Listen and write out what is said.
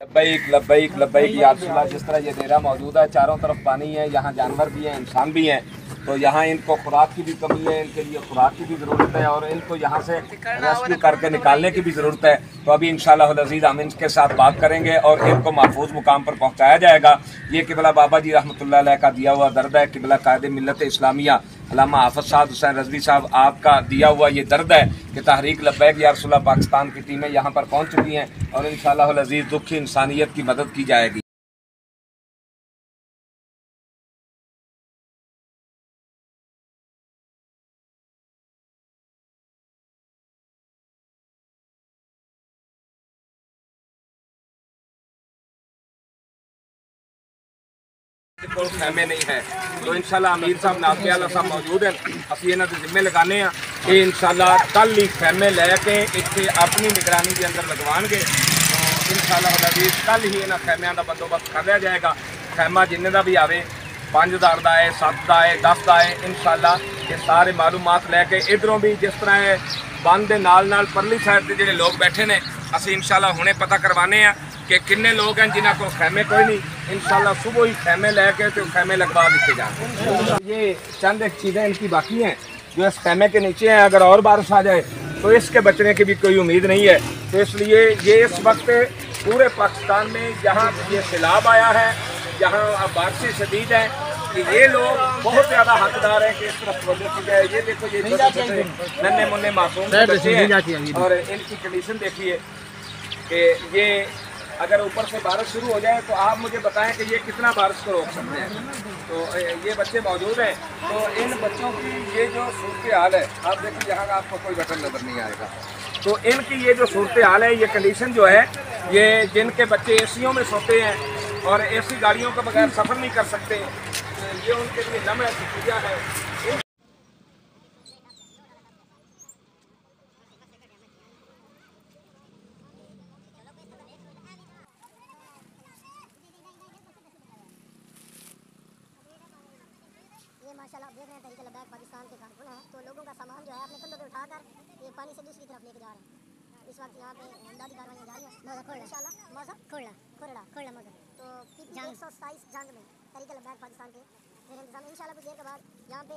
लब्बैक लब्बैक लब्बैक या रसूलल्लाह। जिस तरह ये डेरा मौजूद है, चारों तरफ पानी है, यहाँ जानवर भी हैं, इंसान भी हैं, तो यहाँ इनको खुराक की भी कमी है, इनके लिए खुराक की भी ज़रूरत है और इनको यहाँ से रेस्क्यू करके निकालने की भी ज़रूरत है। तो अभी इंशाअल्लाह अज़ीज़ हम इनके साथ बात करेंगे और इनको महफूज मुकाम पर पहुँचाया जाएगा। ये किबला बाबा जी रहमतुल्लाह अलैह का दिया हुआ दर्द है। किबला कायदे मिल्लत इस्लामिया अल्लामा हाफ़िज़ साद हुसैन रज़वी साहब आपका दिया हुआ ये दर्द है कि तहरीक लब्बैक या रसूलल्लाह पाकिस्तान की टीमें यहाँ पर पहुँच चुकी हैं और इंशाअल्लाह अज़ीज़ दुखी इंसानियत की मदद की जाएगी। कोई खैमे नहीं है तो इंशाल्लाह अमीर साहब नाज़िया आला साहब मौजूद हैं, असं इन्होंने जिम्मे लगाने कि इंशाल्लाह कल ही खैमे लैके इतने अपनी निगरानी के अंदर लगवाएंगे। तो इंशाल्लाह कल ही इन्होंने खैमिया का बंदोबस्त कर लिया जाएगा। खैमा जिन्ने का भी आवे 5000 का है, 7 का है, 10 का है, इंशाल्लाह ये सारे मालूमात लैके इधरों भी जिस तरह बंद के नाल परली साइड के जो लोग बैठे ने असं इंशाल्लाह हुणे पता करवाने कि किन्ने लोग हैं जिन्हों को खैमे कोई नहीं। इंशाल्लाह सुबह ही खैमे लेके तो खैमे लगवा दिए जाएंगे। ये चंद एक चीज़ें इनकी बाकी हैं जो इस खैमे के नीचे हैं। अगर और बारिश आ जाए तो इसके बचने की भी कोई उम्मीद नहीं है। तो इसलिए ये इस वक्त पूरे पाकिस्तान में जहाँ ये सैलाब आया है, जहाँ बारिशें शदीद हैं, कि ये लोग बहुत ज़्यादा हकदार हैं कि इस तरफ प्रोजेक्ट की जाए। ये देखो ये छोटे नन्हे मुन्ने मासूम बच्चे हैं और इनकी कंडीशन देखिए कि ये अगर ऊपर से बारिश शुरू हो जाए तो आप मुझे बताएं कि ये कितना बारिश को रोक सकते हैं। तो ये बच्चे मौजूद हैं। तो इन बच्चों की ये जो सूरत हाल है, आप देखिए यहाँ आपको कोई बटन नज़र नहीं आएगा। तो इनकी ये जो सूरत हाल है, ये कंडीशन जो है, ये जिनके बच्चे एसियों में सोते हैं और एसी गाड़ियों के बगैर सफ़र नहीं कर सकते, ये उनके लिए लम्हे शुक्रिया है। ये माशाल्लाह आप देख रहे हैं तहरीक लब्बैक पाकिस्तान के कारकुन हैं। तो लोगों का सामान जो है अपने कंधों पे उठाकर ये पानी से दूसरी तरफ लेके जा रहे हैं। इस वक्त यहाँ पे इमदादी कार्रवाइयाँ जारी हैं। मौजा खोलना इंशाल्लाह, मौजा खोलना खोलना खोलना मौजा। तो PP 127 जंग में तहरीक लब्बैक पाकिस्तान के इंतजाम इंशाल्लाह कुछ देर के बाद यहाँ पे